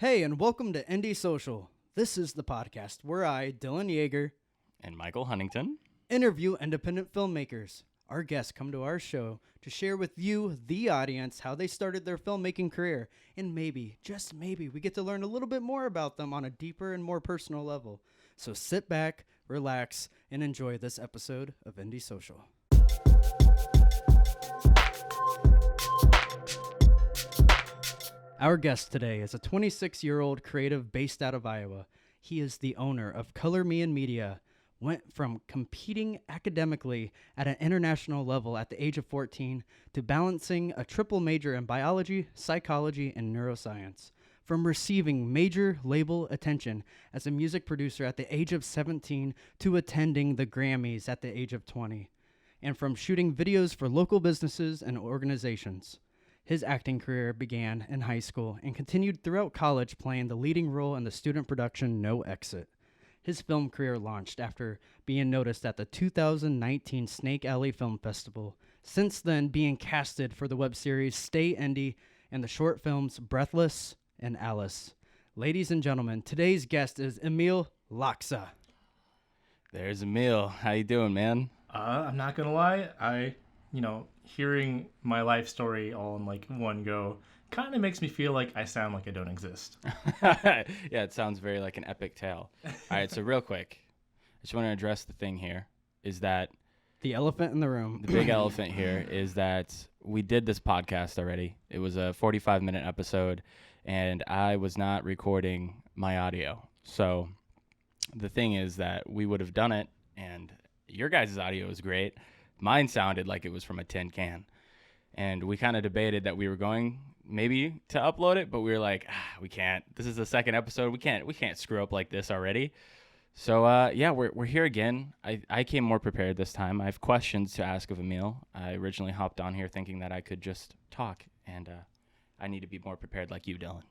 Hey, and welcome to Indie Social. This is the podcast where I, Dylan Yeager, And Michael Huntington. interview independent filmmakers. Our guests come to our show to share with you, the audience, how they started their filmmaking career. And maybe, just maybe, we get to learn a little bit more about them on a deeper and more personal level. So sit back, relax, and enjoy this episode of Indie Social. Our guest today is a 26-year-old creative based out of Iowa. He is the owner of Color Me in Media, went from competing academically at an international level at the age of 14 to balancing a triple major in biology, psychology, and neuroscience. From receiving major label attention as a music producer at the age of 17 to attending the Grammys at the age of 20. And from shooting videos for local businesses and organizations. His acting career began in high school and continued throughout college, playing the leading role in the student production No Exit. His film career launched after being noticed at the 2019 Snake Alley Film Festival, since then being casted for the web series Stay Indie and the short films Breathless and Alice. Ladies and gentlemen, today's guest is Emille Lacsa. There's Emille. How you doing, man? I'm not gonna lie, hearing my life story all in like one go kind of makes me feel like I sound like I don't exist. Yeah, it sounds very like an epic tale. All right, so real quick, I just want to address the thing here, is that The elephant in the room. the big elephant here is that we did this podcast already. It was a 45-minute episode, and I was not recording my audio. So the thing is that we would have done it, and your guys' audio was great. Mine sounded like it was from a tin can. And we kind of debated that we were going maybe to upload it, but we were like, we can't. This is the second episode. We can't screw up like this already. So we're here again. I came more prepared this time. I have questions to ask of Emille. I originally hopped on here thinking that I could just talk, and I need to be more prepared like you, Dylan,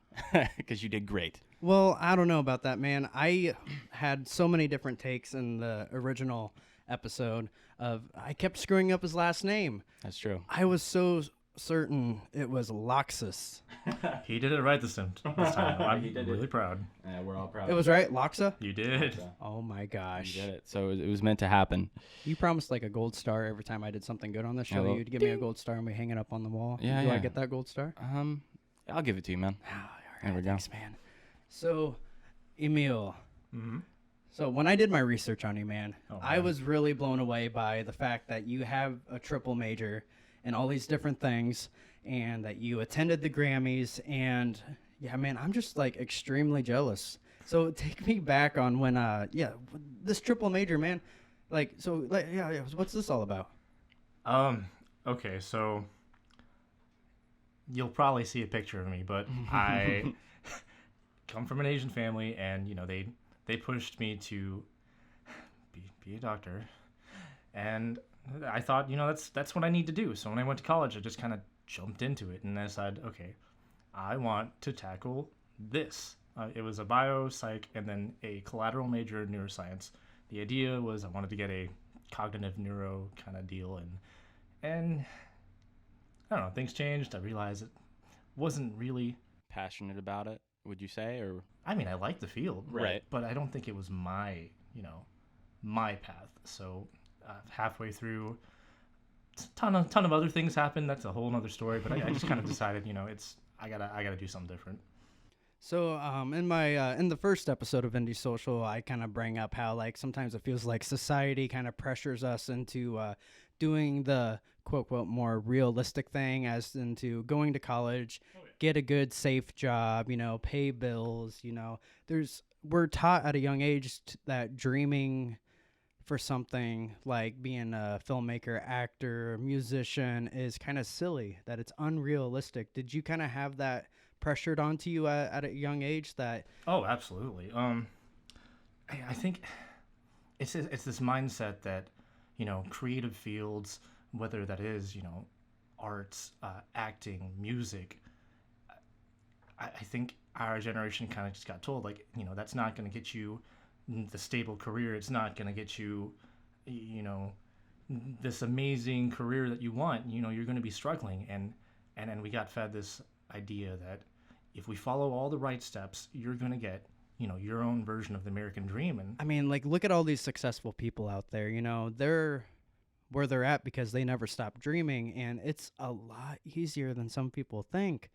because you did great. Well, I don't know about that, man. I had so many different takes in the original episode of I kept screwing up his last name. That's true. I was so certain it was Laxus. He did it right this time. I'm He did really it. proud. We're all proud. It was right, Laxa? You did. Oh my gosh. You did it. So it was meant to happen. You promised like a gold star every time I did something good on the show. Yeah, well, You'd give me a gold star and we hang it up on the wall. Yeah, Do I yeah. get that gold star? I'll give it to you, man. Oh, all There we go. Thanks, man. So, Emille. Mm-hmm. So when I did my research on you, man, I man. was really blown away by the fact that you have a triple major and all these different things, and that you attended the Grammys, and yeah, man, I'm just like extremely jealous. So take me back on when, this triple major, man, what's this all about? Okay, so you'll probably see a picture of me, but I come from an Asian family, and they pushed me to be a doctor, and I thought, that's what I need to do. So when I went to college, I just kind of jumped into it, and I decided, okay, I want to tackle this. It was a bio, psych, and then a collateral major in neuroscience. The idea was I wanted to get a cognitive neuro kind of deal, and I don't know, things changed. I realized it wasn't really. Passionate about it, would you say, or? I mean, I like the field, Right. But I don't think it was my path. So halfway through, ton of other things happened. That's a whole other story. But I just kind of decided, I gotta do something different. So, in my in the first episode of Indie Social, I kind of bring up how like sometimes it feels like society kind of pressures us into doing the quote quote more realistic thing, as into going to college, get a good safe job, pay bills. We're taught at a young age that dreaming for something like being a filmmaker, actor, musician is kind of silly, that it's unrealistic. Did you kind of have that pressured onto you at a young age that? Oh, absolutely. I think it's this mindset that, creative fields, whether that is, arts, acting, music, I think our generation kind of just got told, like, that's not going to get you the stable career. It's not going to get you, this amazing career that you want. You're going to be struggling. And we got fed this idea that if we follow all the right steps, you're going to get, your own version of the American dream. And I mean, like, look at all these successful people out there. They're where they're at because they never stop dreaming, and it's a lot easier than some people think.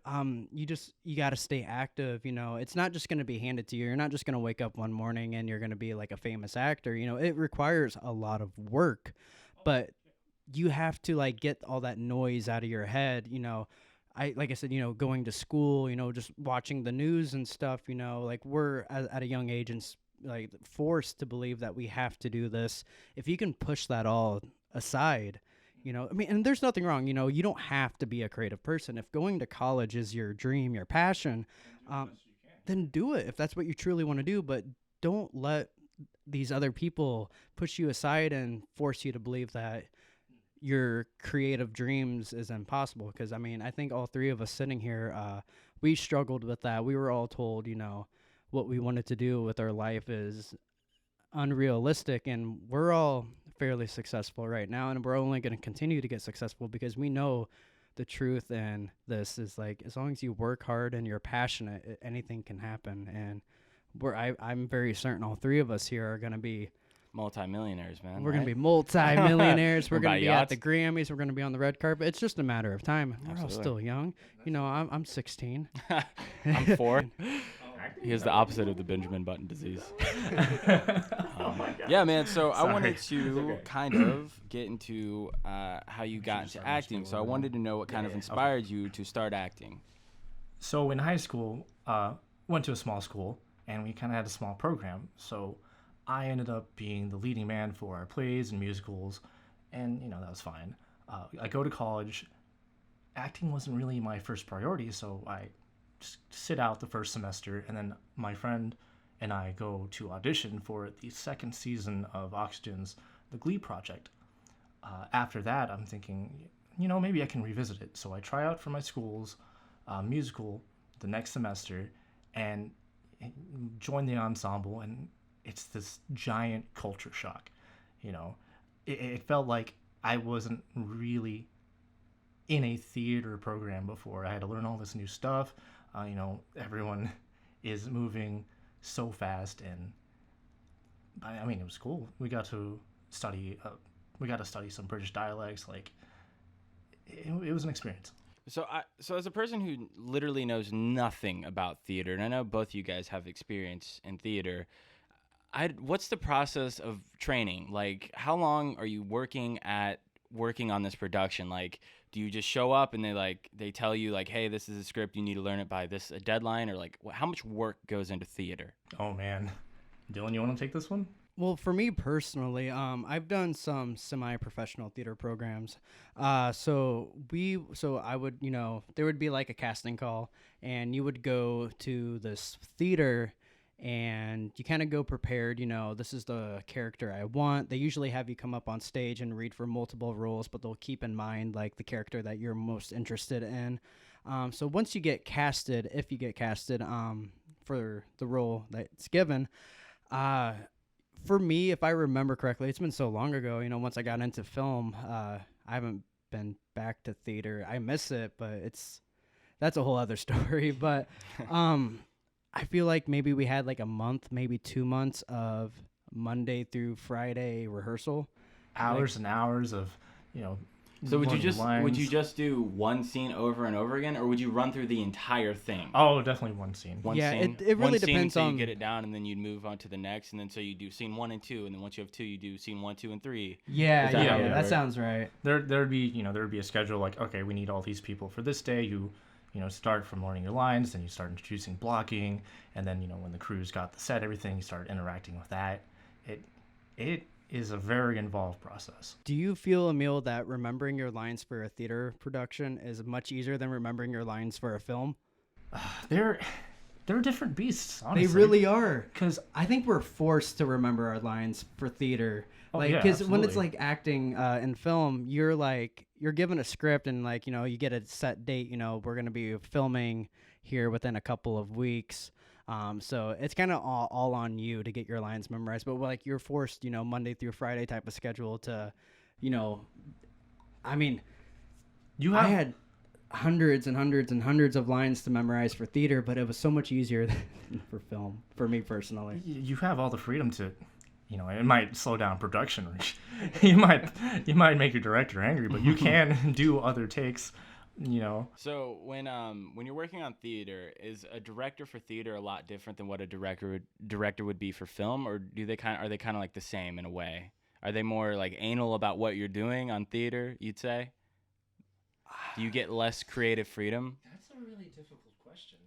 You got to stay active. It's not just going to be handed to you. You're not just going to wake up one morning and you're going to be like a famous actor. It requires a lot of work, but you have to like get all that noise out of your head. Like I said, going to school, just watching the news and stuff, like we're at a young age and like forced to believe that we have to do this. If you can push that all aside, I mean, and there's nothing wrong, you don't have to be a creative person. If going to college is your dream, your passion, then do it if that's what you truly want to do. But don't let these other people push you aside and force you to believe that your creative dreams is impossible. Because I mean, I think all three of us sitting here, we struggled with that. We were all told, what we wanted to do with our life is unrealistic, and we're all fairly successful right now, and we're only going to continue to get successful because we know the truth. And this is like, as long as you work hard and you're passionate, anything can happen. And I'm very certain all three of us here are going to be multi-millionaires, man. We're going to be multi-millionaires. We're going to be yachts. at the Grammys. We're going to be on the red carpet. It's just a matter of time. We're all Absolutely. still young. I'm 16. I'm 4. He has the opposite of the Benjamin Button disease. Yeah, man. So I wanted to kind of get into how you got into acting. So I wanted to know what kind of inspired you to start acting. So in high school, went to a small school, and we kind of had a small program. So I ended up being the leading man for our plays and musicals, and that was fine. I go to college. Acting wasn't really my first priority, so I just sit out the first semester, and then my friend and I go to audition for the second season of Oxygen's The Glee Project. After that, I'm thinking, maybe I can revisit it. So I try out for my school's musical the next semester and join the ensemble, and it's this giant culture shock. It felt like I wasn't really in a theater program before. I had to learn all this new stuff. Everyone is moving so fast, and I mean, it was cool. We got to study some British dialects. Like, it was an experience. So as a person who literally knows nothing about theater, and I know both of you guys have experience in theater, what's the process of training? Like, how long are you working on this production? Like, do you just show up and they tell you like, hey, this is a script, you need to learn it by this deadline, or like how much work goes into theater? Oh man, Dylan, you want to take this one? Well, for me personally, I've done some semi-professional theater programs. So I would, there would be like a casting call, and you would go to this theater, and you kind of go prepared. This is the character I want. They usually have you come up on stage and read for multiple roles, but they'll keep in mind like the character that you're most interested in. So once you get casted, if you get casted for the role that's given, for me, if I remember correctly, it's been so long ago, once I got into film, I haven't been back to theater. I miss it, but that's a whole other story. But I feel like maybe we had like a month, maybe 2 months of Monday through Friday rehearsal. Hours and hours of, So would you just do one scene over and over again, or would you run through the entire thing? Oh, definitely one scene. One scene? It really depends on. on. You get it down, and then you'd move on to the next, and then so you do scene 1 and 2, and then once you have 2, you do scene 1, 2, and 3. Yeah, that that sounds right. There'd be a schedule like, okay, we need all these people for this day. You start from learning your lines, then you start introducing blocking, and then when the crew's got the set, everything, you start interacting with that. It is a very involved process. Do you feel, Emille, that remembering your lines for a theater production is much easier than remembering your lines for a film? They're different beasts, honestly. They really are. 'Cause I think we're forced to remember our lines for theater. Oh, Like, yeah, because when it's absolutely. like acting in film, you're given a script and like, you get a set date, we're going to be filming here within a couple of weeks. So it's kind of all on you to get your lines memorized, but like you're forced, Monday through Friday type of schedule to, I mean, you have hundreds and hundreds and hundreds of lines to memorize for theater, but it was so much easier than for film, for me personally. You have all the freedom to, it might slow down production. you might make your director angry, but you can do other takes. So when you're working on theater, is a director for theater a lot different than what a director would be for film, or are they kind of like the same in a way? Are they more like anal about what you're doing on theater, you'd say? Do you get less creative freedom? That's a really difficult question.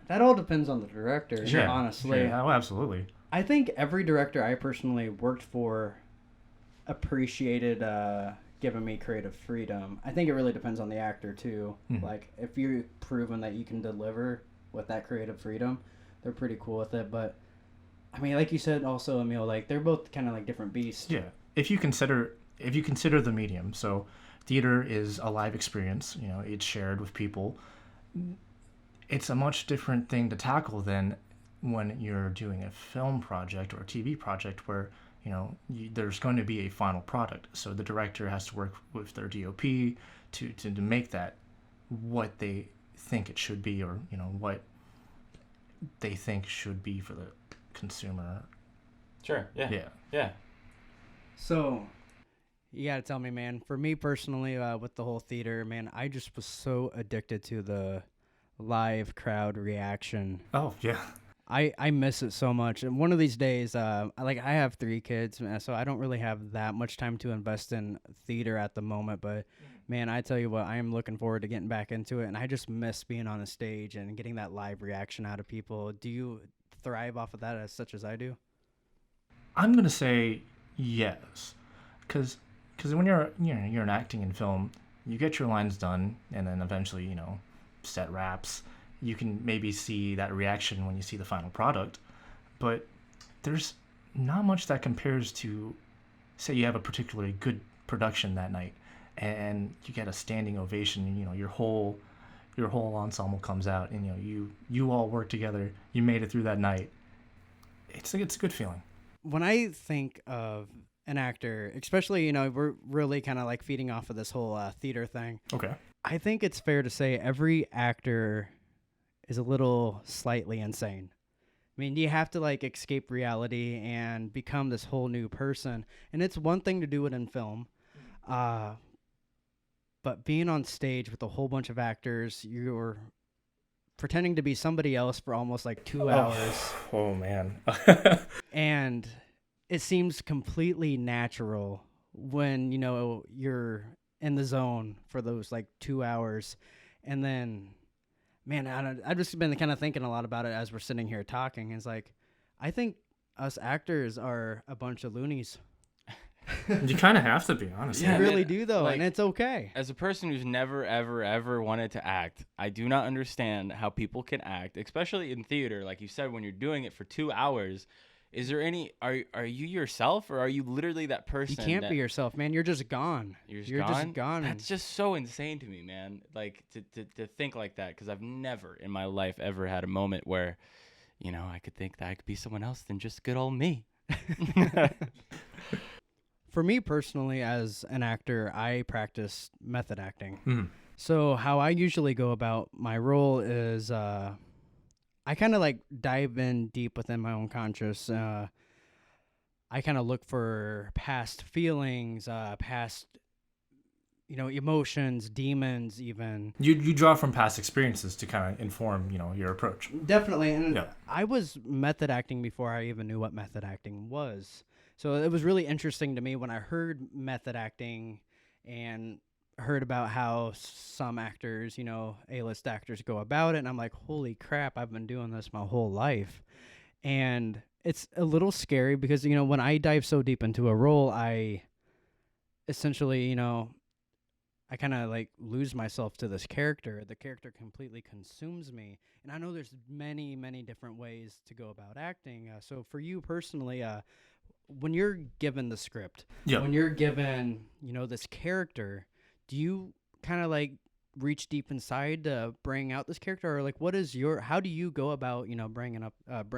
That all depends on the director, honestly. Yeah, oh, absolutely. I think every director I personally worked for appreciated giving me creative freedom. I think it really depends on the actor too. Like if you've proven that you can deliver with that creative freedom, they're pretty cool with it. But I mean, like you said also, Emille, like they're both kind of like different beasts. Yeah. If you consider the medium, so theater is a live experience, it's shared with people. It's a much different thing to tackle than when you're doing a film project or a TV project where there's going to be a final product. So the director has to work with their DOP to make that what they think it should be, or what they think should be for the consumer. Sure. Yeah. So you gotta tell me, man, for me personally, with the whole theater, man, I just was so addicted to the live crowd reaction. Oh yeah. I miss it so much. And one of these days, I have 3 kids, so I don't really have that much time to invest in theater at the moment. But man, I tell you what, I am looking forward to getting back into it. And I just miss being on a stage and getting that live reaction out of people. Do you thrive off of that as such as I do? I'm gonna say yes, because when you're an acting in film, you get your lines done, and then eventually set wraps. You can maybe see that reaction when you see the final product, but there's not much that compares to, say you have a particularly good production that night and you get a standing ovation, your whole ensemble comes out, and you all work together, you made it through that night. It's a good feeling. When I think of an actor, especially, we're really kind of like feeding off of this whole theater thing. Okay. I think it's fair to say every actor is a little slightly insane. I mean, you have to like escape reality and become this whole new person. And it's one thing to do it in film. But being on stage with a whole bunch of actors, you're pretending to be somebody else for almost like 2 hours. Oh man. And it seems completely natural when, you're in the zone for those like 2 hours. And then, man, I've just been kind of thinking a lot about it as we're sitting here talking. It's like, I think us actors are a bunch of loonies. You kind of have to be, honestly. You really do, though, and it's okay. As a person who's never, ever, ever wanted to act, I do not understand how people can act, especially in theater. Like you said, when you're doing it for 2 hours, is there any? Are you yourself, or are you literally that person? You can't be yourself, man. You're just gone. You're just gone. That's just so insane to me, man. Like to think like that, because I've never in my life ever had a moment where, I could think that I could be someone else than just good old me. For me personally, as an actor, I practice method acting. Mm-hmm. So how I usually go about my role is I kind of like dive in deep within my own conscious. I kind of look for past feelings, past, emotions, demons even. You draw from past experiences to kind of inform, your approach. Definitely. And I was method acting before I even knew what method acting was. So it was really interesting to me when I heard method acting and heard about how some actors, A-list actors go about it. And I'm like, holy crap, I've been doing this my whole life. And it's a little scary because, when I dive so deep into a role, I essentially, I kind of like lose myself to this character. The character completely consumes me. And I know there's many, many different ways to go about acting. So for you personally, when you're given the script, when you're given, this character, do you kind of like reach deep inside to bring out this character, or like how do you go about,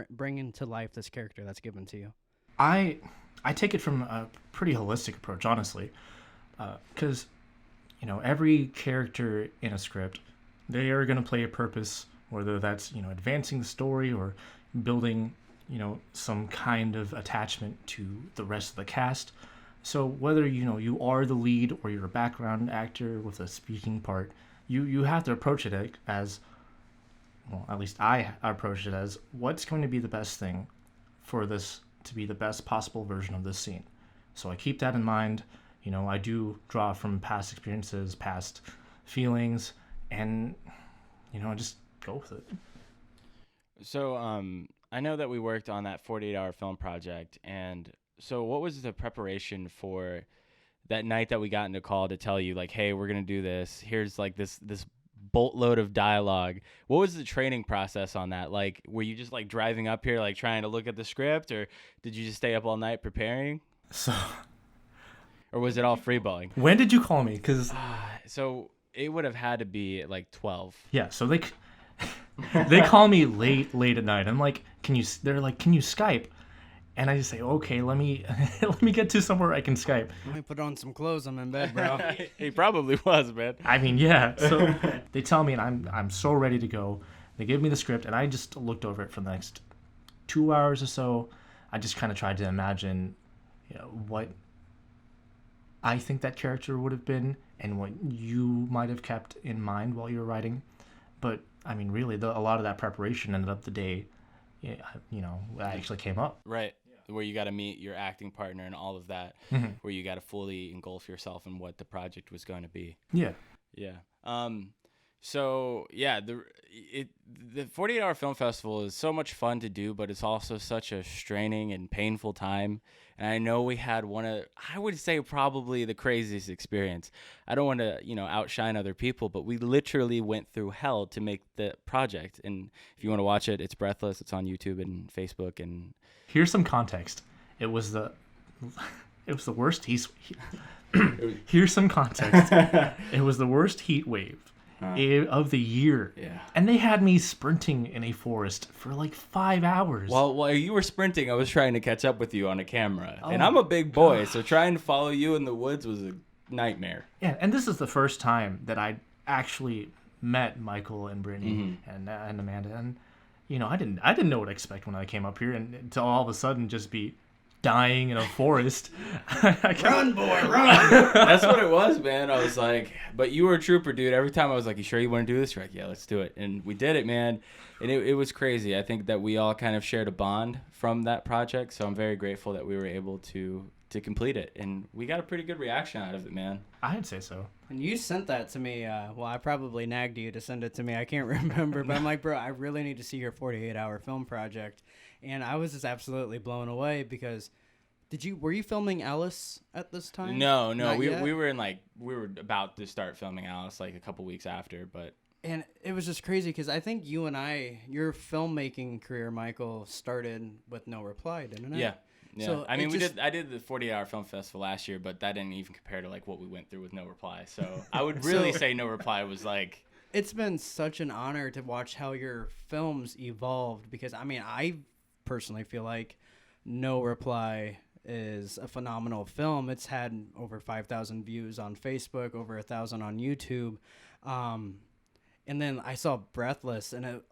bringing to life this character that's given to you? I take it from a pretty holistic approach, honestly, because every character in a script they are going to play a purpose, whether that's, advancing the story or building, some kind of attachment to the rest of the cast. So whether, you are the lead or you're a background actor with a speaking part, you have to approach it as, well, at least I approach it as, what's going to be the best thing for this to be the best possible version of this scene. So I keep that in mind. I do draw from past experiences, past feelings, and, I just go with it. So I know that we worked on that 48-hour film project, and so what was the preparation for that night that we got into call to tell you, like, hey, we're going to do this. Here's, like, this boatload of dialogue. What was the training process on that? Like, were you just, like, driving up here, like, trying to look at the script, or did you just stay up all night preparing? Or was it all freeballing? When did you call me? Because so it would have had to be at, like, 12. Yeah, so they call me late at night. I'm like, they're like, can you Skype? And I just say, okay, let me get to somewhere I can Skype. Let me put on some clothes. I'm in bed, bro. He probably was, man. I mean, yeah. So they tell me, and I'm so ready to go. They give me the script, and I just looked over it for the next 2 hours or so. I just kind of tried to imagine, what I think that character would have been and what you might have kept in mind while you were writing. But I mean, really, a lot of that preparation ended up the day, I actually came up. Right. Where you got to meet your acting partner and all of that, where you got to fully engulf yourself in what the project was going to be. Yeah. Yeah. So yeah, the 48-hour film festival is so much fun to do, but it's also such a straining and painful time. And I know we had I would say probably the craziest experience. I don't want to, outshine other people, but we literally went through hell to make the project. And if you want to watch it, it's Breathless. It's on YouTube and Facebook. And here's some context. It was the worst here's some context. It was the worst heat wave of the year. Yeah. And they had me sprinting in a forest for like 5 hours. Well, while you were sprinting, I was trying to catch up with you on a camera. And I'm a big boy, so trying to follow you in the woods was a nightmare. Yeah, and this is the first time that I actually met Michael and Brittany and Amanda. And, I didn't know what to expect when I came up here, and to all of a sudden just be dying in a forest. Run, boy, run! That's what it was, man. I was like, but you were a trooper, dude. Every time I was like, you sure you want to do this? You're like, yeah, let's do it. And we did it, man. And it was crazy. I think that we all kind of shared a bond from that project. So I'm very grateful that we were able to complete it. And we got a pretty good reaction out of it, man. I'd say so. And you sent that to me. Well, I probably nagged you to send it to me. I can't remember. But I'm like, bro, I really need to see your 48-hour film project. And I was just absolutely blown away because were you filming Alice at this time? No. We were we were about to start filming Alice like a couple weeks after, but. And it was just crazy because I think your filmmaking career, Michael, started with No Reply, didn't it? Yeah. So I mean, I did the 48-hour film festival last year, but that didn't even compare to like what we went through with No Reply. So I would really say No Reply was like. It's been such an honor to watch how your films evolved because I personally feel like No Reply is a phenomenal film. It's had over 5,000 views on Facebook, over 1,000 on YouTube. And then I saw Breathless, and it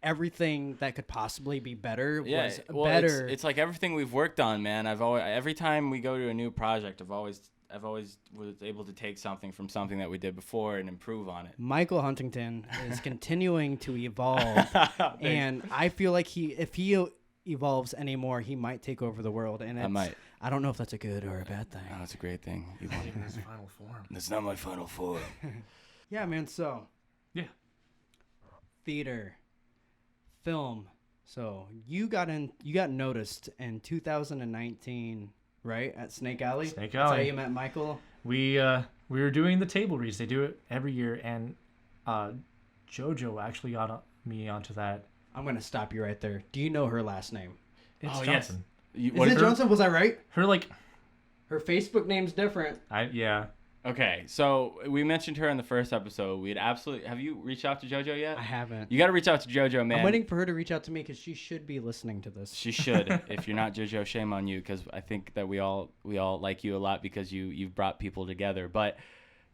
everything that could possibly be better was better. It's like everything we've worked on, man. Every time we go to a new project, I've always was able to take something from something that we did before and improve on it. Michael Huntington is continuing to evolve, and I feel like if he evolves anymore, he might take over the world. And I don't know if that's a good or a bad thing. Oh, it's a great thing. It's not even his final form. That's not my final form. Yeah, man. So. Yeah. Theater, film. So you got noticed in 2019, right, at Snake Alley? Snake That's Alley. how you met Michael? We were doing the table reads. They do it every year, and JoJo actually got me onto that. I'm gonna stop you right there. Do you know her last name? It's Johnson. Yes. Is it Johnson? Was I right? Her Facebook name's different. Yeah. Okay, so we mentioned her in the first episode. Have you reached out to JoJo yet? I haven't. You got to reach out to JoJo, man. I'm waiting for her to reach out to me because she should be listening to this. She should. If you're not JoJo, shame on you, because I think that we all like you a lot because you've brought people together. But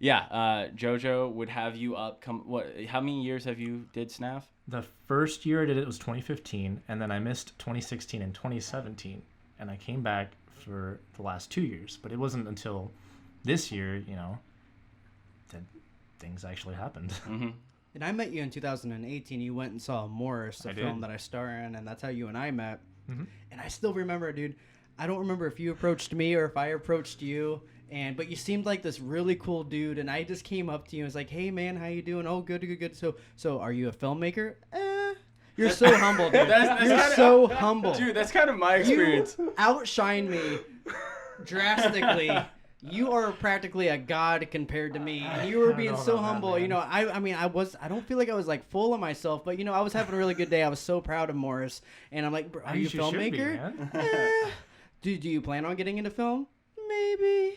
JoJo would have you up. How many years have you did SNAF? The first year I did it was 2015, and then I missed 2016 and 2017, and I came back for the last 2 years. But it wasn't until this year, that things actually happened. Mm-hmm. And I met you in 2018. You went and saw Morris, a film that I star in, and that's how you and I met. Mm-hmm. And I still remember, dude. I don't remember if you approached me or if I approached you. But you seemed like this really cool dude, and I just came up to you and was like, "Hey, man, how you doing? Oh, good, good, good. So are you a filmmaker? You're so humble, dude. You're so humble, Dude. That's kind of my experience. You outshine me drastically. You are practically a god compared to me, and you were being so humble. That, I don't feel like I was like full of myself, but I was having a really good day. I was so proud of Morris, and I'm like, "Bro, are you a filmmaker? Do you plan on getting into film? Maybe."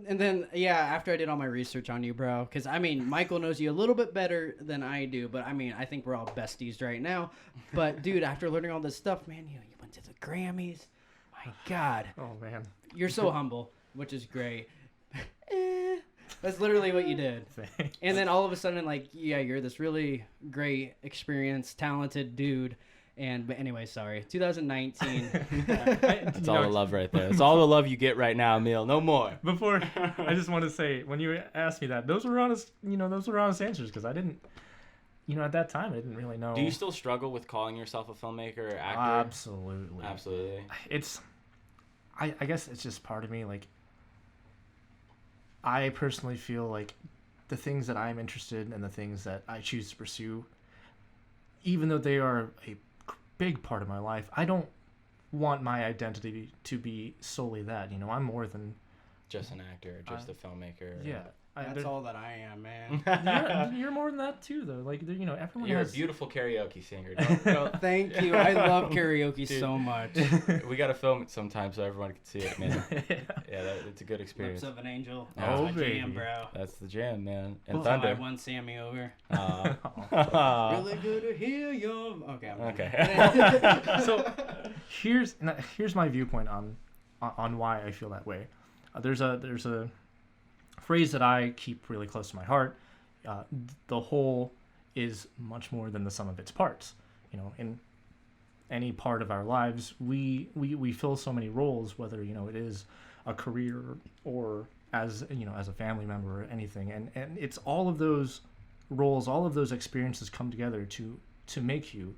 And then after I did all my research on you, bro, because Michael knows you a little bit better than I do, but I think we're all besties right now. But dude, after learning all this stuff, man, you went to the Grammys. My God. Oh man, you're so humble, which is great. That's literally what you did. Thanks. And then all of a sudden, you're this really great, experienced, talented dude. But anyway, sorry. 2019. That's all the love right there. That's all the love you get right now, Emille. No more. Before, I just want to say, when you asked me that, those were honest. Those were honest answers, because I didn't. At that time, I didn't really know. Do you still struggle with calling yourself a filmmaker or actor? Absolutely. Absolutely. I guess it's just part of me. Like, I personally feel like the things that I'm interested in and the things that I choose to pursue, even though they are a big part of my life, I don't want my identity to be solely that. I'm more than just an actor, just a filmmaker. Yeah. That's all that I am, man. You're more than that too, though. Like, everyone. You're has... a beautiful karaoke singer. Thank you. I love karaoke so much. We gotta film it sometime so everyone can see it, man. It's a good experience. Lips of an Angel. Oh, That's my baby. jam, bro. That's the jam, man. And So Thunder. I won Sammy over. Really good to hear your. Okay. Okay. So here's my viewpoint on why I feel that way. There's a phrase that I keep really close to my heart. The whole is much more than the sum of its parts. In any part of our lives, we fill so many roles, whether it is a career or as a family member or anything, and it's all of those roles, all of those experiences come together to make you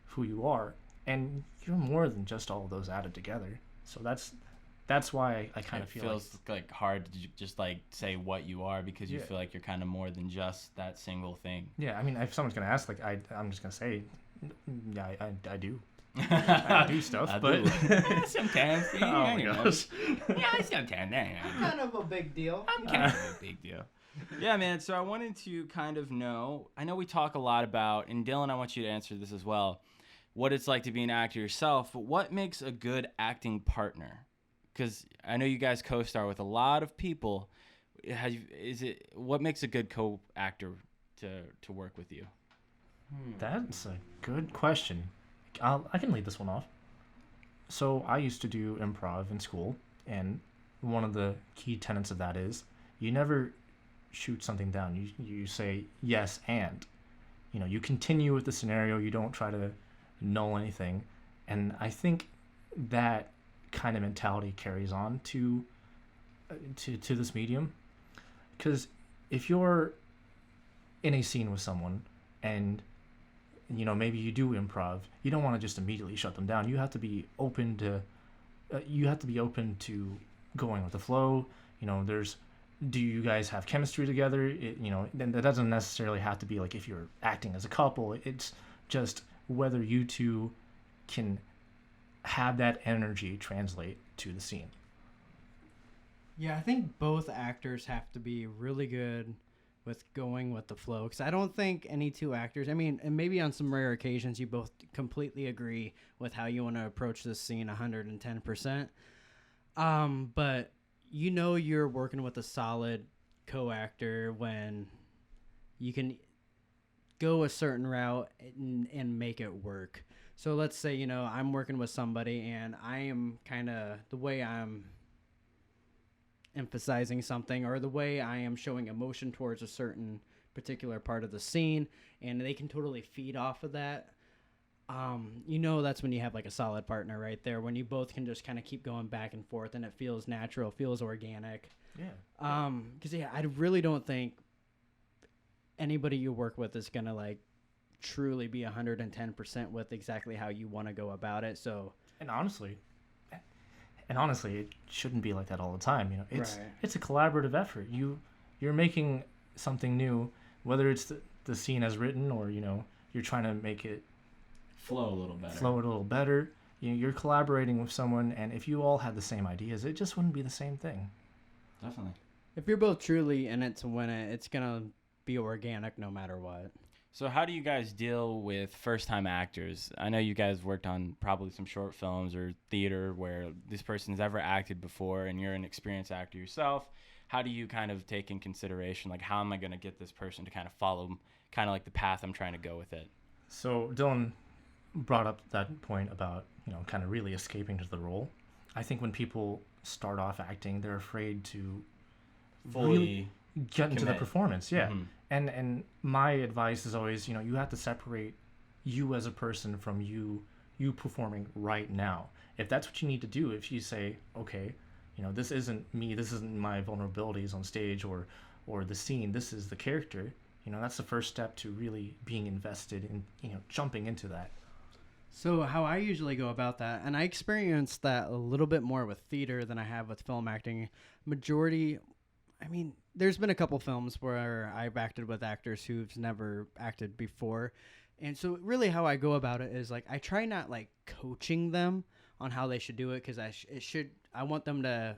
who you are, and you're more than just all of those added together. So that's why I kind of feel feels like hard to just say what you are, because you feel like you're kind of more than just that single thing. Yeah, if someone's gonna ask, I'm just gonna say, yeah, I do. I do stuff, but sometimes. Oh my gosh. Yeah, sometimes. Kind of a big deal. I'm kind of a big deal. Yeah, man. So I wanted to kind of know. I know we talk a lot about, and Dylan, I want you to answer this as well, what it's like to be an actor yourself. But what makes a good acting partner? Because I know you guys co-star with a lot of people. What makes a good co-actor to work with you? That's a good question. I can lead this one off. So I used to do improv in school, and one of the key tenets of that is you never shoot something down. You say yes and. You continue with the scenario. You don't try to null anything. And I think that kind of mentality carries on to this medium, because if you're in a scene with someone and maybe you do improv, you don't want to just immediately shut them down. You have to be open to going with the flow. Do you guys have chemistry together? Then that doesn't necessarily have to be like if you're acting as a couple. It's just whether you two can have that energy translate to the scene. Yeah, I think both actors have to be really good with going with the flow, because I don't think any two actors, and maybe on some rare occasions you both completely agree with how you want to approach this scene 110%. But you're working with a solid co-actor when you can go a certain route and make it work. So let's say, I'm working with somebody and I am kind of, the way I'm emphasizing something, or the way I am showing emotion towards a certain particular part of the scene, and they can totally feed off of that. That's when you have like a solid partner right there, when you both can just kind of keep going back and forth, and it feels natural, feels organic. Yeah. Because I really don't think anybody you work with is gonna like truly be 110% with exactly how you want to go about it. So, And honestly, it shouldn't be like that all the time. It's Right. it's a collaborative effort. You're making something new, whether it's the scene as written, or you're trying to make it Flow a little better. flow a little better. You're collaborating with someone, and if you all had the same ideas, it just wouldn't be the same thing. Definitely. if you're both truly in it to win it, it's gonna be organic no matter what. So how do you guys deal with first-time actors? I know you guys worked on probably some short films or theater where this person's ever acted before, and you're an experienced actor yourself. How do you kind of take in consideration, like, how am I going to get this person to kind of follow kind of like the path I'm trying to go with it? So Dylan brought up that point about kind of really escaping to the role. I think when people start off acting, they're afraid to Fully really get into the commit. performance. Yeah. Mhm. And my advice is always, you have to separate you as a person from you performing right now. If that's what you need to do, if you say, okay, this isn't me, this isn't my vulnerabilities on stage or the scene, this is the character, that's the first step to really being invested in, jumping into that. So how I usually go about that, and I experienced that a little bit more with theater than I have with film acting. There's been a couple films where I've acted with actors who've never acted before. And so really how I go about it is like I try not like coaching them on how they should do it, because I want them to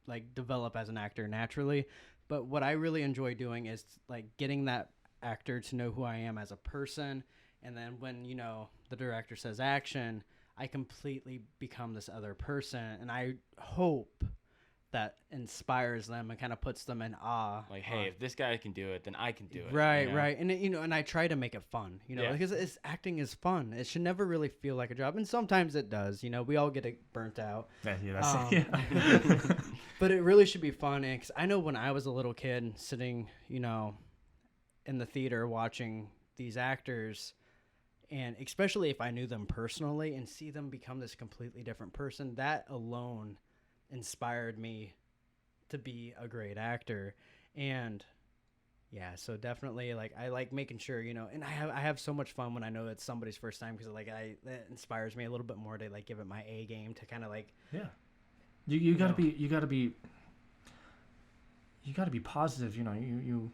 like develop as an actor naturally. But what I really enjoy doing is like getting that actor to know who I am as a person, and then when the director says action, I completely become this other person, and I hope that inspires them and kind of puts them in awe. Like, hey, if this guy can do it, then I can do it. Right, right. And and I try to make it fun, Yeah. because acting is fun. It should never really feel like a job, and sometimes it does. We all get it burnt out. Yeah. But it really should be fun. Because I know when I was a little kid sitting, in the theater watching these actors, and especially if I knew them personally and see them become this completely different person, that alone inspired me to be a great actor. And yeah, so definitely like I like making sure, and I have so much fun when I know it's somebody's first time, because that inspires me a little bit more to like give it my A game, to kind of like, Yeah. You gotta be positive. You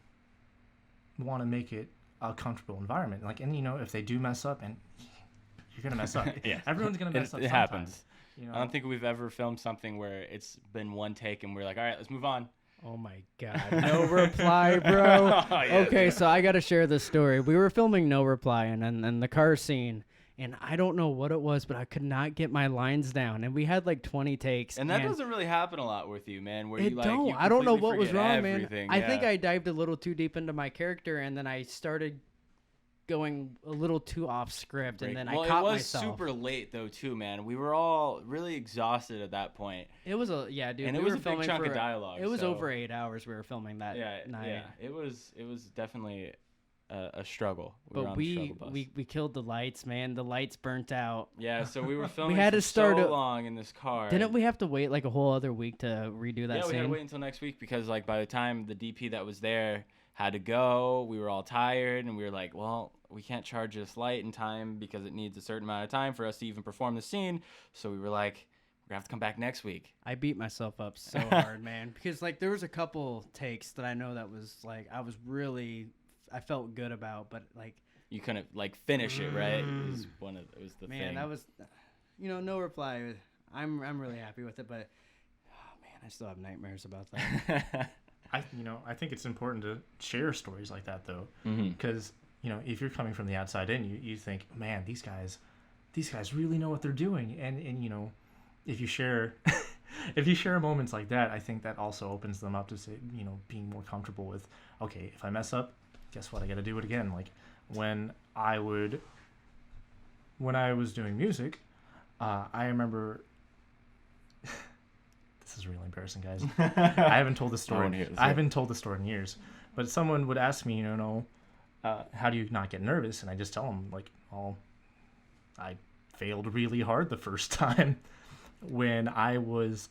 want to make it a comfortable environment. Like, and if they do mess up, and you're gonna mess up. Yeah. Everyone's gonna mess up. It sometimes, happens. I don't think we've ever filmed something where it's been one take and we're like, all right, let's move on. oh my God, no reply, bro. Oh, yeah. Okay, so I got to share this story. We were filming No Reply and the car scene, and I don't know what it was, but I could not get my lines down, and we had like 20 takes. And that doesn't really happen a lot with you, man. Where It you like, don't. you I don't know completely what was forget wrong, man. everything. I Yeah. think I dived a little too deep into my character, and then I started going a little too off script, and then I caught it was myself. super late though too, man. We were all really exhausted at that point. It was dude. And we it was were a big filming chunk for of dialogue, It was so- over 8 hours. We were filming that night. Yeah. It was definitely a struggle. We were But on the struggle bus. we killed the lights, man. The lights burnt out. Yeah, so we were filming had for to start so it- long in this car. Didn't we have to wait like a whole other week to redo that Yeah, we scene? had to wait until next week because like by the time the DP that was there had to go, we were all tired and we were like, well, we can't charge this light in time because it needs a certain amount of time for us to even perform the scene. So we were like, we're gonna have to come back next week. I beat myself up so hard, man, because like there was a couple takes that I know that was like I felt good about, but like You couldn't like finish it, right? It was the man, thing. that was No Reply. I'm really happy with it, but oh man, I still have nightmares about that. I think it's important to share stories like that though, Mhm. because if you're coming from the outside in, you think, man, these guys really know what they're doing, and if you share moments like that, I think that also opens them up to say, being more comfortable with, okay, if I mess up, guess what, I got to do it again. Like when I was doing music, I remember this this is really embarrassing, guys. I haven't told this story. I haven't told this story in years. But someone would ask me, how do you not get nervous? And I just tell them, like, oh, I failed really hard the first time when I was.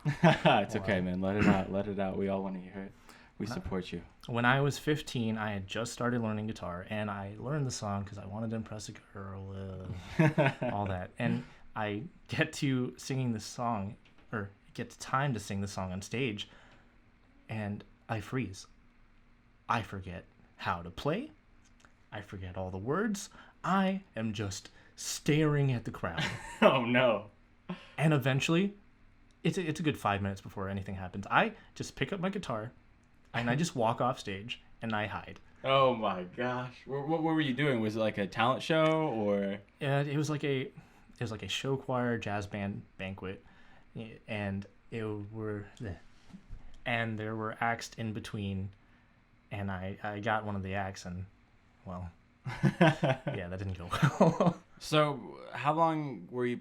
It's okay, man. Let it out. Let it out. We all want to hear it. We support you. When I was 15, I had just started learning guitar, and I learned the song because I wanted to impress a girl, all that. And I get to singing this song, or get to time to sing the song on stage, and I freeze. I forget how to play. I forget all the words. I am just staring at the crowd. Oh, no. And eventually, it's a good 5 minutes before anything happens. I just pick up my guitar, and I just walk off stage, and I hide. Oh my gosh! What were you doing? Was it like a talent show or? And it was like a show choir jazz band banquet, and there were acts in between, and I got one of the acts, and well, yeah, that didn't go well. So how long were you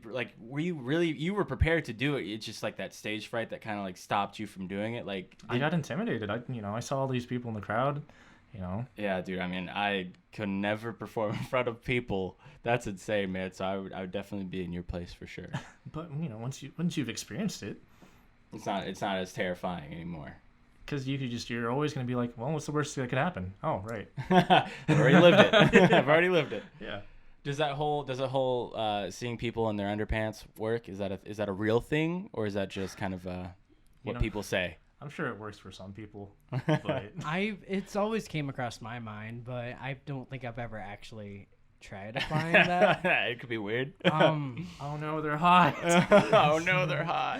you were prepared to do it? It's just like that stage fright that kind of like stopped you from doing it. Like I got intimidated. I saw all these people in the crowd, Yeah, dude. I mean, I could never perform in front of people. That's insane, man. So I would definitely be in your place for sure. But once you've experienced it, it's not as terrifying anymore. Because you're always going to be like, well, what's the worst that could happen? Oh, right. I've already lived it. I've already lived it. Yeah. Does that whole seeing people in their underpants work? Is that a real thing, or is that just kind of what people say? I'm sure it works for some people, but it's always came across my mind, but I don't think I've ever actually tried applying that. It could be weird. Oh no, they're hot. Oh no, they're hot.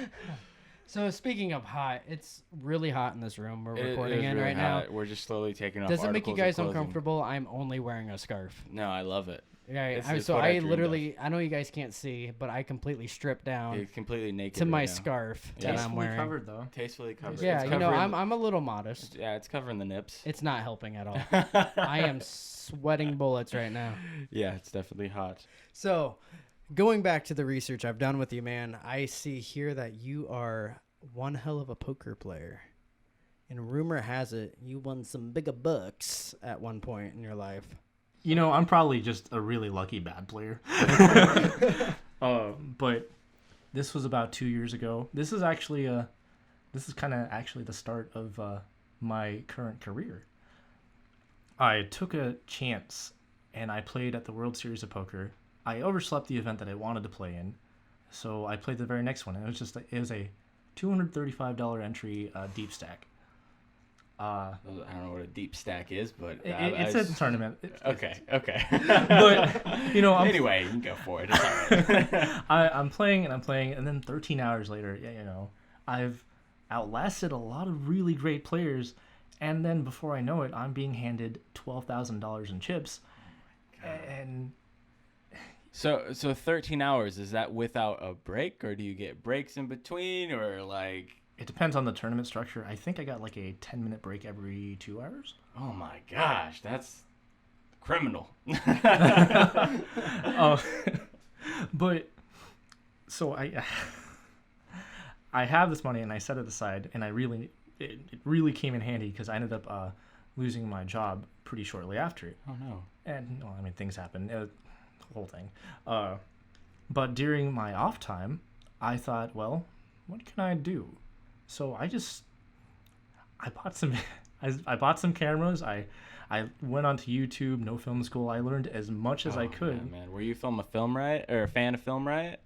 So speaking of hot, it's really hot in this room we're recording in really right hot. now. We're just slowly taking off. Does it make you guys articles of clothing. uncomfortable? I'm only wearing a scarf. No, I love it. Right. It's So what I dreamed literally, I know you guys can't see, but I completely stripped down You're completely naked to my right now. scarf Yeah. that I'm wearing. covered though. Tastefully covered. Yeah, It's I'm a little modest. Yeah, it's covering the nips. It's not helping at all. I am sweating bullets right now. Yeah, it's definitely hot. So, going back to the research I've done with you, man, I see here that you are one hell of a poker player. And rumor has it you won some bigger bucks at one point in your life. I'm probably just a really lucky bad player. But this was about 2 years ago. This is kind of actually the start of my current career. I took a chance and I played at the World Series of Poker. I overslept the event that I wanted to play in, so I played the very next one. And it was a $235 entry deep stack. I don't know what a deep stack is, but it's a tournament. Okay. But anyway, you can go for it. It's all right. I'm playing, and then 13 hours later, I've outlasted a lot of really great players, and then before I know it, I'm being handed $12,000 in chips, and so 13 hours, is that without a break, or do you get breaks in between, or like? It depends on the tournament structure. I think I got like a 10-minute break every 2 hours. Oh my gosh, that's criminal. But so I have this money and I set it aside, and it really came in handy because I ended up losing my job pretty shortly after it. Oh no. And things happen, the whole thing. But during my off time, I thought, well, what can I do? So I bought some cameras. I went onto YouTube, No Film School. I learned as much as I could. Man. Were you a Film Riot or a fan of Film Riot?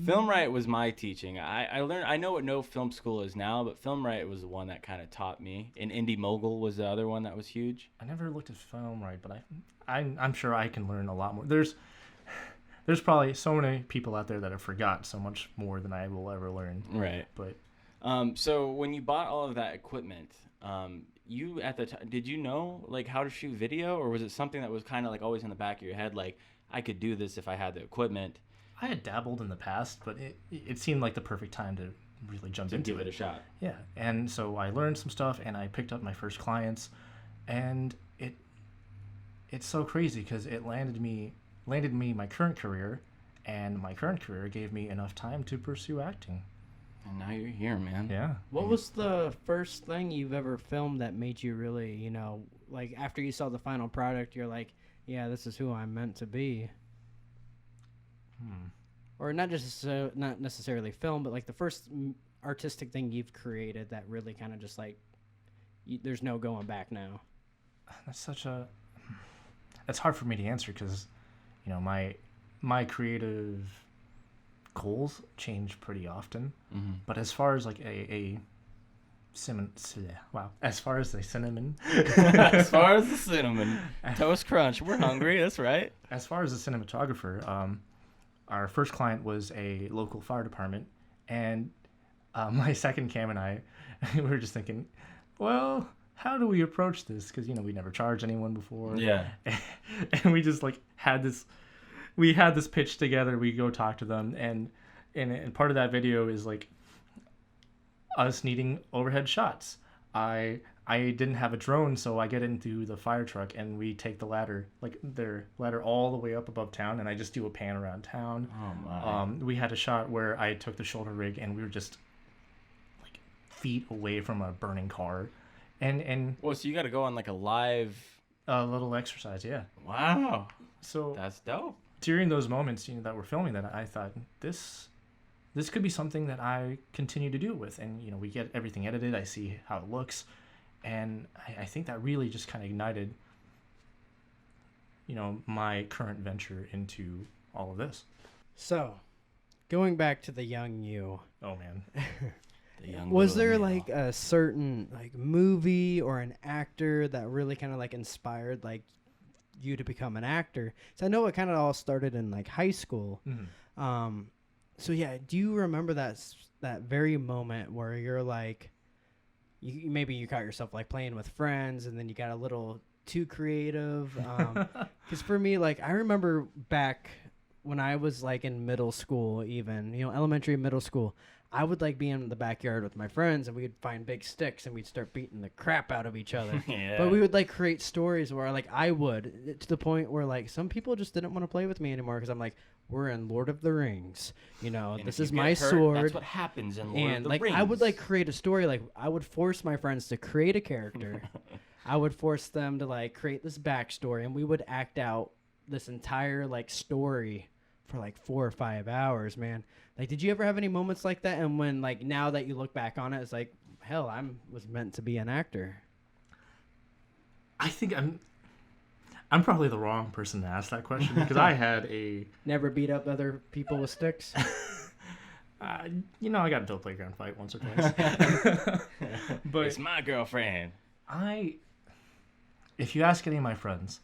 Film Riot was my teaching. I learned. I know what No Film School is now, but Film Riot was the one that kind of taught me. And Indie Mogul was the other one that was huge. I never looked at Film Riot, but I'm sure I can learn a lot more. There's probably so many people out there that have forgot so much more than I will ever learn. Right. But so when you bought all of that equipment, you at the time, did you know like how to shoot video, or was it something that was kind of like always in the back of your head, like I could do this if I had the equipment? I had dabbled in the past, but it seemed like the perfect time to really jump into give it a shot. Yeah, and so I learned some stuff, and I picked up my first clients, and it's so crazy because it landed me my current career, and my current career gave me enough time to pursue acting. And now you're here, man. Yeah. What was the first thing you've ever filmed that made you really, like after you saw the final product, you're like, yeah, this is who I'm meant to be? Or not not necessarily film, but like the first artistic thing you've created that really kind of just like, there's no going back now. That's hard for me to answer because, my creative goals change pretty often. Mm-hmm. But as far as like as far as the cinnamon, as far as the cinnamon toast crunch, we're hungry. That's right. As far as the cinematographer, our first client was a local fire department, and my second cam and I, we were just thinking, well, how do we approach this? Because we never charged anyone before. Yeah. And we just like had this pitch together. We go talk to them, and part of that video is like us needing overhead shots. I didn't have a drone, so I get into the fire truck and we take the ladder, like their ladder, all the way up above town, and I just do a pan around town. Oh my. We had a shot where I took the shoulder rig and we were just like feet away from a burning car, and Well, so you got to go on like a live. a little exercise, yeah. Wow. So That's dope. during those moments, that we're filming that, I thought this could be something that I continue to do with, and we get everything edited. I see how it looks, and I think that really just kind of ignited, my current venture into all of this. So, going back to the young you, Oh man, The young was little there Emille. like a certain like movie or an actor that really kind of like inspired like you to become an actor? So I know it kind of all started in like high school. So yeah, do you remember that very moment where you're like, maybe you caught yourself like playing with friends and then you got a little too creative? Because for me, like I remember back when I was like in middle school, even elementary, middle school, I would like be in the backyard with my friends and we'd find big sticks and we'd start beating the crap out of each other. Yeah. But we would like create stories where like I would, to the point where like some people just didn't want to play with me anymore because I'm like, we're in Lord of the Rings, And this if is you get my hurt, sword. That's what happens in Lord of And the like Rings. I would like create a story, like I would force my friends to create a character. I would force them to like create this backstory, and we would act out this entire like story for like 4 or 5 hours, man. Like, did you ever have any moments like that? And when like now that you look back on it, it's like, hell, was meant to be an actor. I think I'm probably the wrong person to ask that question because I had a Never beat up other people with sticks. I got into a playground fight once or twice. But It's my girlfriend. if you ask any of my friends,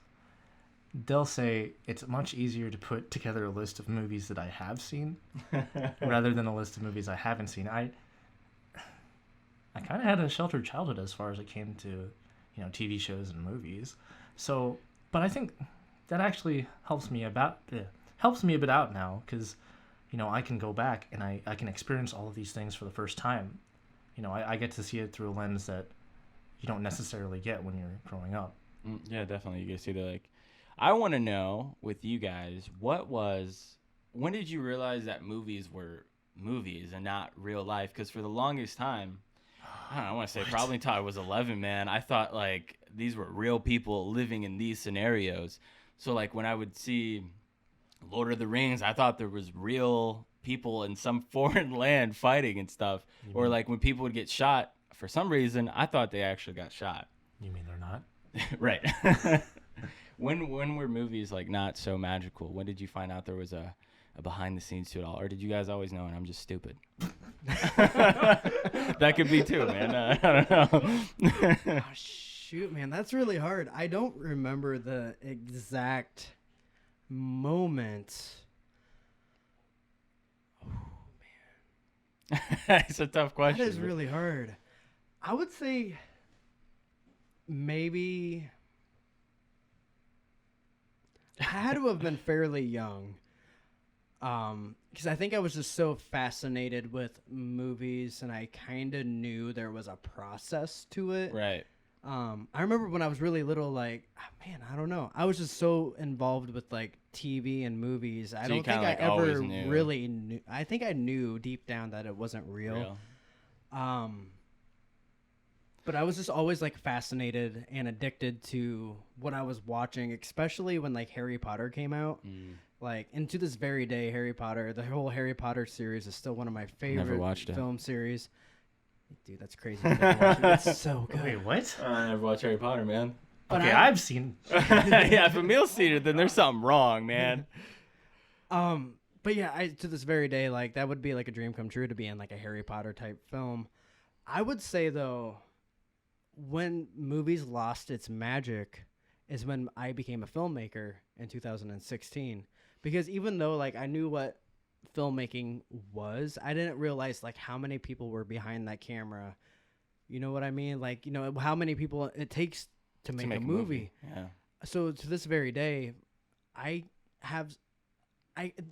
they'll say it's much easier to put together a list of movies that I have seen rather than a list of movies I haven't seen. I kind of had a sheltered childhood as far as it came to, TV shows and movies. So, but I think that actually helps me a bit out now because, I can go back and I can experience all of these things for the first time. I get to see it through a lens that you don't necessarily get when you're growing up. Yeah, definitely. You guys see that. Like, I want to know with you guys, when did you realize that movies were movies and not real life? Because for the longest time, I don't know, I want to say probably until I was 11, man, I thought like these were real people living in these scenarios. So like when I would see Lord of the Rings, I thought there was real people in some foreign land fighting and stuff. Or like when people would get shot, for some reason, I thought they actually got shot. You mean they're not? Right. When were movies like not so magical? When did you find out there was a behind the scenes to it all? Or did you guys always know and I'm just stupid? That could be too, man. I don't know. Oh, shoot, man, that's really hard. I don't remember the exact moment. It's a tough question. That is really hard. I would say maybe I had to have been fairly young. Because I think I was just so fascinated with movies and I kind of knew there was a process to it. Right. I remember when I was really little, like, man, I don't know. I was just so involved with like TV and movies. I So you don't think kinda, I like, ever always knew. really knew. I think I knew deep down that it wasn't real. But I was just always like fascinated and addicted to what I was watching, especially when like Harry Potter came out. Like, and to this very day, Harry Potter, the whole Harry Potter series is still one of my favorite watched it. film series. Dude, that's crazy. You never watched it. It's so good. Wait, what? I never watched Harry Potter, man. But Okay, I've seen. Yeah, if Emille's seen it, then there's something wrong, man. But yeah, to this very day, like that would be like a dream come true to be in like a Harry Potter type film. I would say though, when movies lost its magic is when I became a filmmaker in 2016. Because even though like I knew what filmmaking was, I didn't realize like how many people were behind that camera. You know what I mean? Like, you know, how many people it takes to make a movie. Yeah. So to this very day,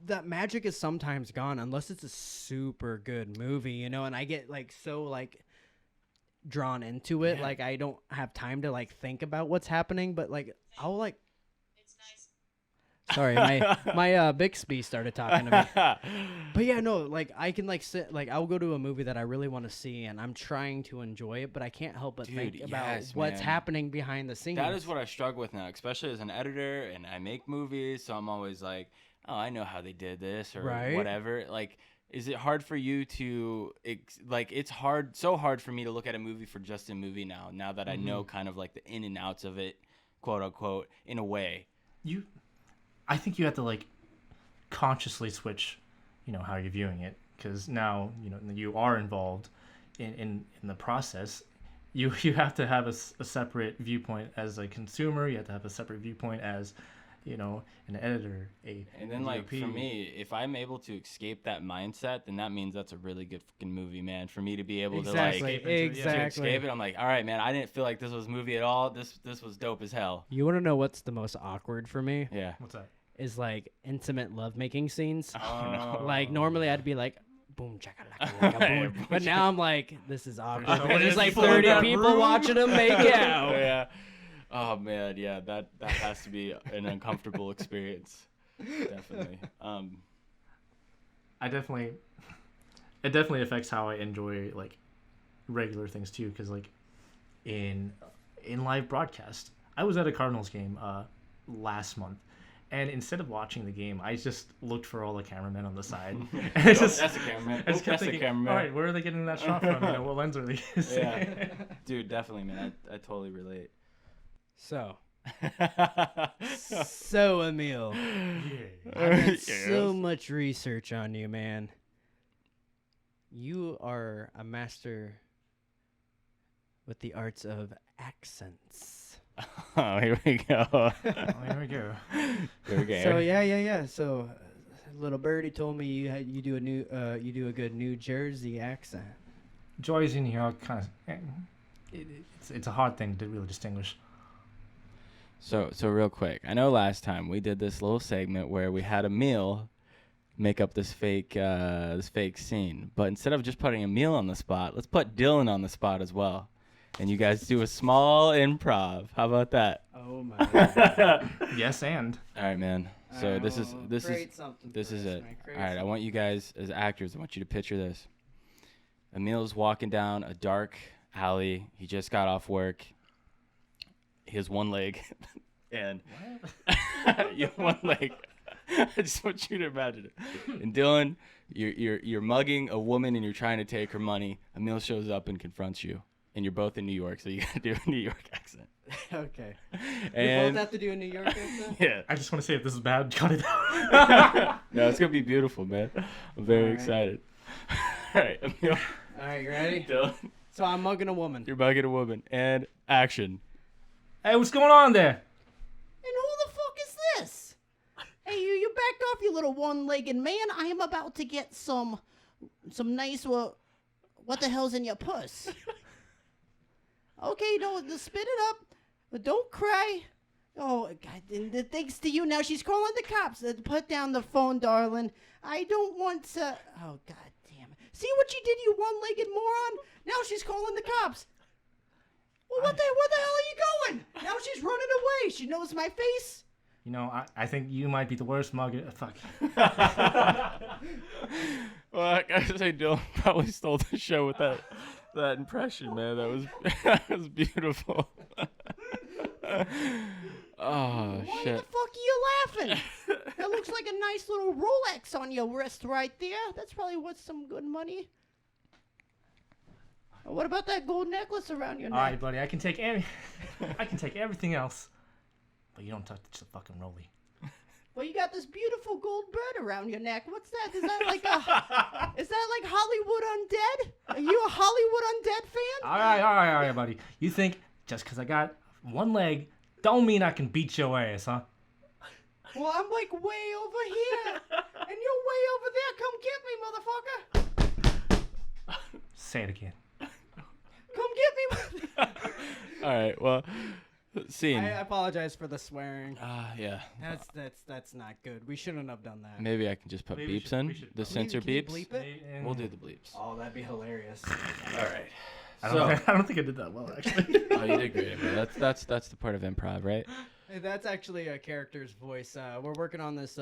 that magic is sometimes gone unless it's a super good movie, you know, and I get like so like drawn into it. Like I don't have time to like think about what's happening, but like I'll like sorry, my Bixby started talking to me. But yeah, no, like I can like sit, like I'll go to a movie that I really want to see and I'm trying to enjoy it, but I can't help but think about what's happening behind the scenes. That is what I struggle with now, especially as an editor, and I make movies, so I'm always like, oh, I know how they did this or whatever. Like, is it hard for you to it's so hard for me to look at a movie for just a movie now that I know kind of like the in and outs of it, quote unquote, in a way. I think you have to like consciously switch, you know, how you're viewing it, because now, you know, you are involved in the process. You have to have a separate viewpoint as a consumer. You have to have a separate viewpoint as, you know, an editor, and then like for me, if I'm able to escape that mindset, then that means that's a really good fucking movie, man. For me to be able to like to escape it, I'm like, all right, man, I didn't feel like this was a movie at all. This was dope as hell. You want to know what's the most awkward for me? Yeah. What's that? Is like intimate lovemaking scenes. Oh no. Like normally I'd be like, boom, chaka boom. But now I'm like, this is awkward. There's like 30 people watching them make out. Yeah. Oh man, yeah, that has to be an uncomfortable experience. Definitely. It definitely affects how I enjoy like regular things too, because like in live broadcast, I was at a Cardinals game last month, and instead of watching the game, I just looked for all the cameramen on the side. And That's the cameraman. I just kept That's the thinking, cameraman. all right, where are they getting that shot from? You know, what lens are they using? Yeah. Dude, definitely, man. I totally relate. So Emille, I did so much research on you, man. You are a master with the arts of accents. Oh, here we go. Here we go. So yeah. So little birdie told me you do a good New Jersey accent. Joy's in here, kind of. It's a hard thing to really distinguish. So real quick, I know last time we did this little segment where we had Emille make up this fake scene, but instead of just putting Emille on the spot, let's put Dylan on the spot as well, and you guys do a small improv. How about that? Oh my God. Yes, and. All right, man. So this is it. Man, All right, I want you guys as actors, I want you to picture this. Emille's walking down a dark alley. He just got off work. He has one leg, and you have one leg. I just want you to imagine it. And Dylan, you're mugging a woman and you're trying to take her money. Emille shows up and confronts you, and you're both in New York, so you gotta do a New York accent. Okay. And we both have to do a New York accent? Yeah. I just want to say, if this is bad, cut it out. No, it's gonna be beautiful, man. I'm very excited. All right, Emille. All right, you ready? Dylan, So I'm mugging a woman. you're mugging a woman, and action. Hey, what's going on there? And who the fuck is this? Hey, you back off, you little one-legged man. I am about to get some nice, what the hell's in your puss? Okay, no, spit it up. But don't cry. Oh, God, and thanks to you, now she's calling the cops. Put down the phone, darling. I don't want to... Oh, God damn it. See what you did, you one-legged moron? Now she's calling the cops. Well, where the hell are you going? Now she's running away. She knows my face. You know, I think you might be the worst mug. Fuck. Well, I gotta say, Dylan probably stole the show with that impression, man. That was that was beautiful. Oh Why shit! the fuck are you laughing? That looks like a nice little Rolex on your wrist right there. That's probably worth some good money. What about that gold necklace around your neck? All right, buddy. I can take everything else, but you don't touch the fucking rollie. Well, you got this beautiful gold bird around your neck. What's that? Is that like Hollywood Undead? Are you a Hollywood Undead fan? All right, buddy. You think just because I got one leg don't mean I can beat your ass, huh? Well, I'm like way over here, and you're way over there. Come get me, motherfucker. Say it again. Come get me. All right, well, scene. I apologize for the swearing. Yeah. That's not good. We shouldn't have done that. Maybe I can just put Maybe we beeps should- in. we should- The Can censor Can you beeps. bleep it? We'll do the bleeps. Oh, that'd be hilarious. All right. I don't think I did that well, actually. Oh, you did great, man. That's the part of improv, right? Hey, that's actually a character's voice. We're working on this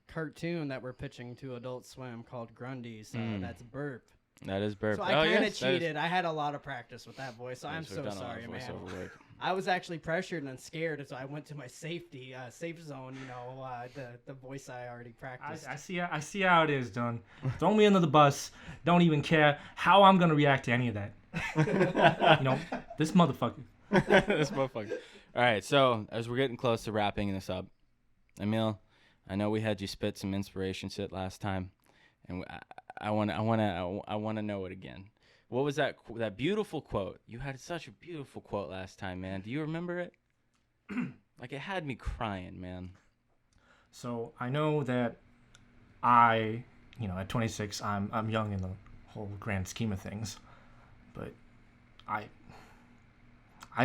cartoon that we're pitching to Adult Swim called Grundy's. That's Burp. That is burp. So I kind of cheated. I had a lot of practice with that voice, so I'm Yes, we've so done a lot sorry, of man. voiceover work. I was actually pressured and scared, so I went to my safe zone. You know, the voice I already practiced. I see how it is, Don. Throw me under the bus. Don't even care how I'm gonna react to any of that. You know, this motherfucker. This motherfucker. All right, so as we're getting close to wrapping this up, Emille, I know we had you spit some inspiration shit last time, and I want to know it again. What was that beautiful quote? You had such a beautiful quote last time, man. Do you remember it? Like, it had me crying, man. So I know that at 26, I'm young in the whole grand scheme of things, but I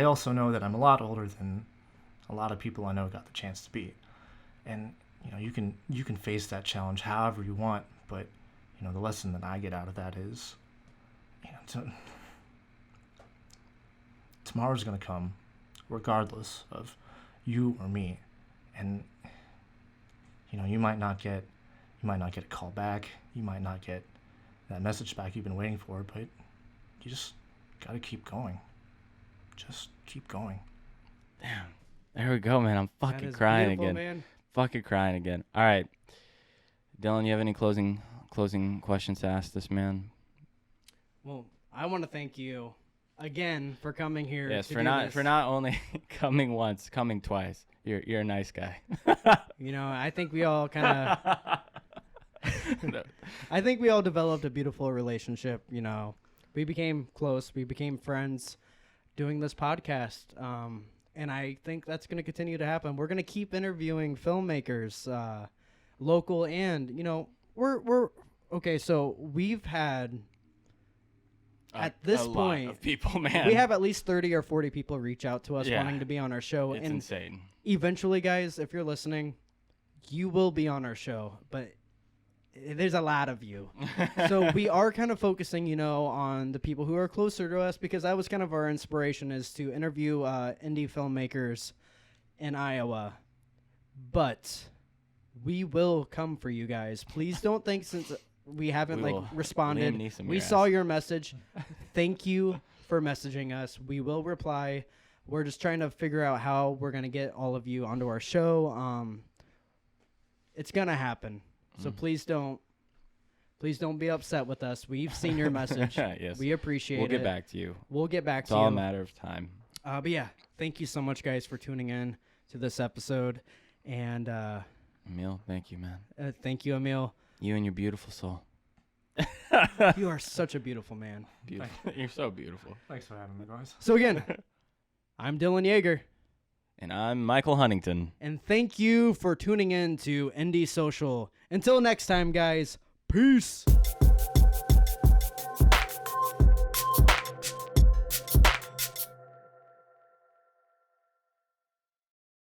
also know that I'm a lot older than a lot of people I know got the chance to be, and you can face that challenge however you want, but the lesson that I get out of that is, tomorrow's gonna come, regardless of you or me, and you might not get a call back, you might not get that message back you've been waiting for, but you just gotta keep going. Just keep going. Damn. There we go, man. I'm That fucking is crying beautiful, again. man. Fucking crying again. All right. Dylan, you have any closing questions to ask this man? Well, I want to thank you again for coming here. Yes, to for do not this. for not only coming once, coming twice. You're a nice guy. I think we all kind of. I think we all developed a beautiful relationship. We became close. We became friends doing this podcast. And I think that's going to continue to happen. We're going to keep interviewing filmmakers, local and, we're okay. So we've had at this a point, lot of people, man. we have at least 30 or 40 people reach out to us Yeah. wanting to be on our show. It's and insane. eventually, guys, if you're listening, you will be on our show, but there's a lot of you. So we are kind of focusing, on the people who are closer to us, because that was kind of our inspiration, is to interview indie filmmakers in Iowa. But we will come for you guys. Please don't think since we haven't We will responded. Liam Neeson We your saw ass. your message. Thank you for messaging us. We will reply. We're just trying to figure out how we're going to get all of you onto our show. It's going to happen. So please don't be upset with us. We've seen your message. Yes. We appreciate it. We'll get back to you. We'll get back It's to all a you. matter of time. But yeah, thank you so much, guys, for tuning in to this episode. And Emille, thank you, man. thank you, Emille. You and your beautiful soul. You are such a beautiful man. Beautiful. You're so beautiful. Thanks for having me, guys. So again, I'm Dylan Yeager. And I'm Michael Huntington. And thank you for tuning in to Indie Social. Until next time, guys, peace.